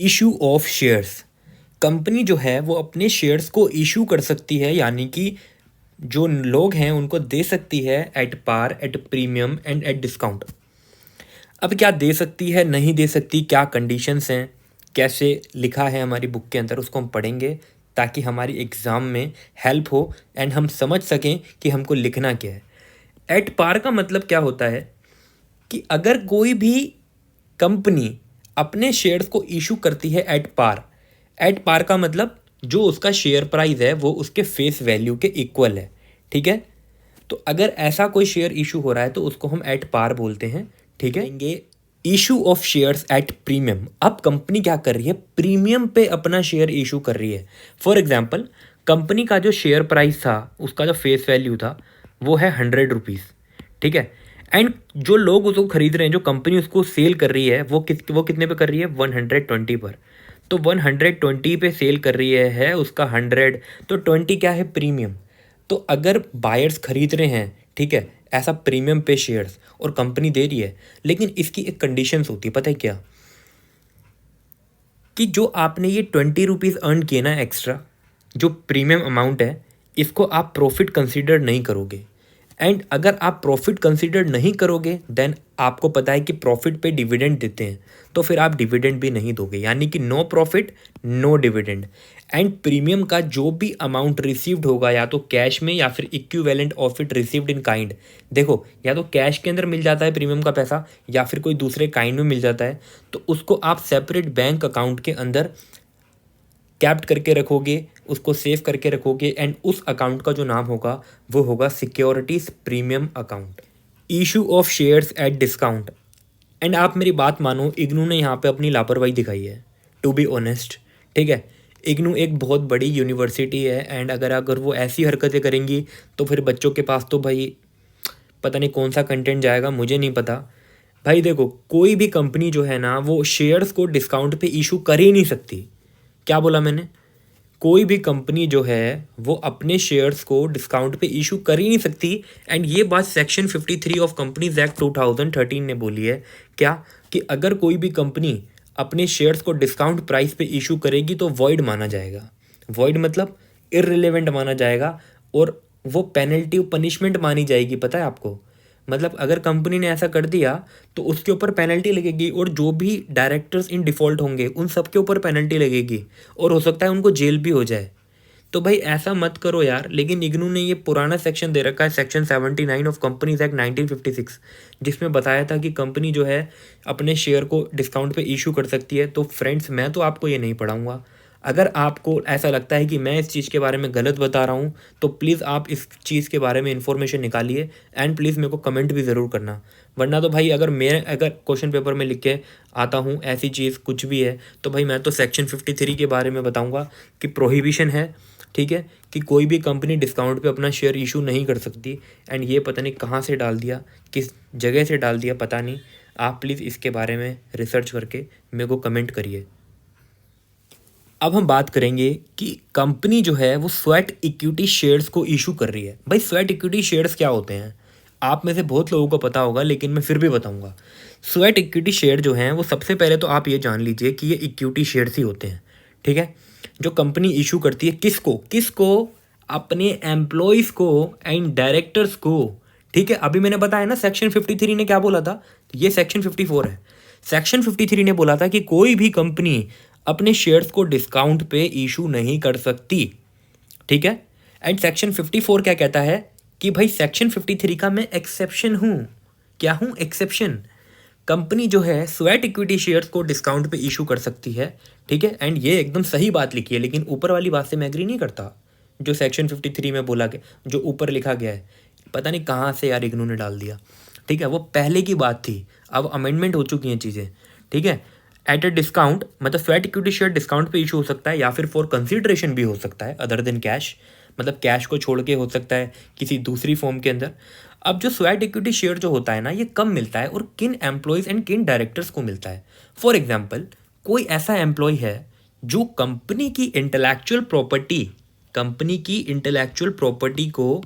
Issue of shares. Company जो है वो अपने शेयर्स को इशू कर सकती है, यानी कि जो लोग हैं उनको दे सकती है at par, at premium and at discount. अब क्या दे सकती है, नहीं दे सकती, क्या कंडीशंस हैं, कैसे लिखा है हमारी बुक के अंदर, उसको हम पढ़ेंगे ताकि हमारी एग्ज़ाम में हेल्प हो एंड हम समझ सकें कि हमको लिखना क्या है। एट पार का मतलब क्या होता है कि अगर कोई भी कंपनी अपने शेयर्स को इशू करती है एट पार का मतलब जो उसका शेयर प्राइस है वो उसके फेस वैल्यू के इक्वल है, ठीक है। तो अगर ऐसा कोई शेयर इशू हो रहा है तो उसको हम एट पार बोलते हैं, ठीक है। Issue of shares at premium. अब कंपनी क्या कर रही है, प्रीमियम पे अपना शेयर इशू कर रही है। फॉर एग्जाम्पल, कंपनी का जो शेयर प्राइस था, उसका जो फेस वैल्यू था वो है 100 रुपीज़, ठीक है। एंड जो लोग उसको खरीद रहे हैं, जो कंपनी उसको सेल कर रही है, वो कितने पे कर रही है, 120 पर। तो 120 पे सेल कर रही है उसका 100, तो 20 क्या है, प्रीमियम। तो अगर बायर्स खरीद रहे हैं, ठीक है, ऐसा प्रीमियम पे शेयर्स और कंपनी दे रही है, लेकिन इसकी एक कंडीशंस होती है, पता है क्या, कि जो आपने ये 20 रुपीज़ अर्न किए ना एक्स्ट्रा, जो प्रीमियम अमाउंट है, इसको आप प्रॉफिट कंसीडर नहीं करोगे। एंड अगर आप प्रॉफिट कंसीडर नहीं करोगे देन आपको पता है कि प्रॉफिट पे डिविडेंड देते हैं, तो फिर आप डिविडेंड भी नहीं दोगे, यानी कि no profit no dividend. And premium का जो भी अमाउंट रिसीव्ड होगा, या तो कैश में या फिर equivalent of it received in kind. देखो, या तो कैश के अंदर मिल जाता है प्रीमियम का पैसा, या फिर कोई दूसरे काइंड में मिल जाता है, तो उसको आप सेपरेट बैंक अकाउंट के अंदर कैप्ट करके रखोगे, उसको सेव करके रखोगे, एंड उस अकाउंट का जो नाम होगा वो होगा securities premium account. Issue of shares at discount. And आप मेरी बात मानो, इग्नू ने यहाँ पे अपनी लापरवाही दिखाई है, टू बी ऑनेस्ट, ठीक है। इग्नू एक बहुत बड़ी यूनिवर्सिटी है, एंड अगर अगर वो ऐसी हरकतें करेंगी तो फिर बच्चों के पास तो भाई पता नहीं कौन सा कंटेंट जाएगा, मुझे नहीं पता। भाई देखो, कोई भी कंपनी जो है ना वो शेयर्स को डिस्काउंट पे इशू कर ही नहीं सकती। क्या बोला मैंने, कोई भी कंपनी जो है वो अपने शेयर्स को डिस्काउंट पे इशू कर ही नहीं सकती। एंड ये बात सेक्शन 53 ऑफ कंपनीज एक्ट 2013 ने बोली है, क्या, कि अगर कोई भी कंपनी अपने शेयर्स को डिस्काउंट प्राइस पे इशू करेगी तो वॉइड माना जाएगा। वॉइड मतलब इररिलेवेंट माना जाएगा, और वो पेनल्टी पनिशमेंट मानी जाएगी, पता है आपको। मतलब अगर कंपनी ने ऐसा कर दिया तो उसके ऊपर पेनल्टी लगेगी, और जो भी डायरेक्टर्स इन डिफ़ॉल्ट होंगे उन सब के ऊपर पेनल्टी लगेगी, और हो सकता है उनको जेल भी हो जाए। तो भाई ऐसा मत करो यार। लेकिन इग्नू ने ये पुराना सेक्शन दे रखा है, सेक्शन 79 ऑफ कंपनीज एक्ट 1956, जिसमें बताया था कि कंपनी जो है अपने शेयर को डिस्काउंट पे इशू कर सकती है। तो फ्रेंड्स, मैं तो आपको ये नहीं पढ़ाऊँगा। अगर आपको ऐसा लगता है कि मैं इस चीज़ के बारे में गलत बता रहा हूँ तो प्लीज़ आप इस चीज़ के बारे में इन्फॉर्मेशन निकालिए, एंड प्लीज़ मेरे को कमेंट भी ज़रूर करना। वरना तो भाई अगर क्वेश्चन पेपर में लिख के आता हूँ ऐसी चीज़ कुछ भी है, तो भाई मैं तो सेक्शन 53 के बारे में बताऊँगा कि प्रोहिबिशन है, ठीक है, कि कोई भी कंपनी डिस्काउंट पे अपना शेयर इशू नहीं कर सकती। एंड ये पता नहीं कहाँ से डाल दिया, किस जगह से डाल दिया, पता नहीं। आप प्लीज़ इसके बारे में रिसर्च करके मेरे को कमेंट करिए। अब हम बात करेंगे कि कंपनी जो है वो स्वेट इक्विटी शेयर्स को इशू कर रही है। भाई स्वेट इक्विटी शेयर्स क्या होते हैं, आप में से बहुत लोगों को पता होगा, लेकिन मैं फिर भी बताऊंगा। स्वेट इक्विटी शेयर जो हैं वो सबसे पहले तो आप ये जान लीजिए कि ये इक्विटी शेयर्स ही होते हैं, ठीक है, जो कंपनी इशू करती है। किसको किसको, अपने एम्प्लॉयज़ को एंड डायरेक्टर्स को, ठीक है। अभी मैंने बताया ना सेक्शन 53 ने क्या बोला था, ये सेक्शन 54 है। सेक्शन 53 ने बोला था कि कोई भी कंपनी अपने शेयर्स को डिस्काउंट पे इशू नहीं कर सकती, ठीक है। एंड सेक्शन 54 क्या कहता है कि भाई सेक्शन 53 का मैं एक्सेप्शन हूँ। क्या हूँ, एक्सेप्शन। कंपनी जो है स्वेट इक्विटी शेयर्स को डिस्काउंट पे इशू कर सकती है, ठीक है। एंड ये एकदम सही बात लिखी है, लेकिन ऊपर वाली बात से मैं एग्री नहीं करता, जो सेक्शन 53 में बोला गया, जो ऊपर लिखा गया है, पता नहीं कहाँ से यार इग्नू ने डाल दिया, ठीक है। वो पहले की बात थी, अब अमेंडमेंट हो चुकी हैं चीज़ें, ठीक है। एट अ डिस्काउंट मतलब स्वेट इक्विटी शेयर डिस्काउंट पे इशू हो सकता है, या फिर फॉर कंसिडरेशन भी हो सकता है अदर देन कैश, मतलब कैश को छोड़ के हो सकता है किसी दूसरी फॉर्म के अंदर। अब जो स्वेट इक्विटी शेयर जो होता है ना, ये कब मिलता है और किन एम्प्लॉयज़ एंड किन डायरेक्टर्स को मिलता है। फॉर एग्जाम्पल, कोई ऐसा एम्प्लॉय है जो कंपनी की इंटेलेक्चुअल प्रॉपर्टी को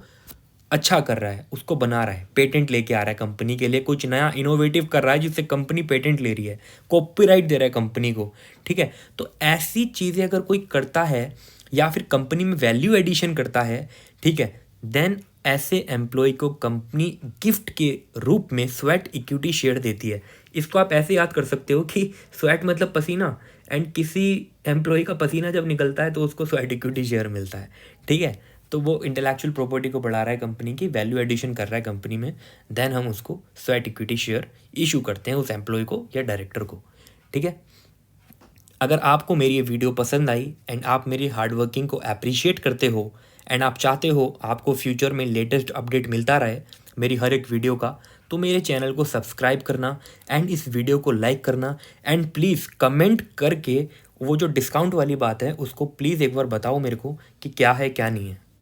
अच्छा कर रहा है, उसको बना रहा है, पेटेंट लेके आ रहा है कंपनी के लिए, कुछ नया इनोवेटिव कर रहा है जिससे कंपनी पेटेंट ले रही है, कॉपीराइट दे रहा है कंपनी को, ठीक है। तो ऐसी चीज़ें अगर कोई करता है या फिर कंपनी में वैल्यू एडिशन करता है, ठीक है, देन ऐसे एम्प्लॉय को कंपनी गिफ्ट के रूप में स्वेट इक्विटी शेयर देती है। इसको आप ऐसे याद कर सकते हो कि स्वेट मतलब पसीना, एंड किसी एम्प्लॉय का पसीना जब निकलता है तो उसको स्वेट इक्विटी शेयर मिलता है, ठीक है। तो वो इंटेलेक्चुअल प्रॉपर्टी को बढ़ा रहा है, कंपनी की वैल्यू एडिशन कर रहा है कंपनी में, देन हम उसको स्वेट इक्विटी शेयर इशू करते हैं उस एम्प्लॉय को या डायरेक्टर को, ठीक है। अगर आपको मेरी ये वीडियो पसंद आई एंड आप मेरी हार्डवर्किंग को अप्रिशिएट करते हो एंड आप चाहते हो आपको फ्यूचर में लेटेस्ट अपडेट मिलता रहे मेरी हर एक वीडियो का, तो मेरे चैनल को सब्सक्राइब करना एंड इस वीडियो को लाइक करना, एंड प्लीज़ कमेंट करके वो जो डिस्काउंट वाली बात है उसको प्लीज़ एक बार बताओ मेरे को कि क्या है क्या नहीं है।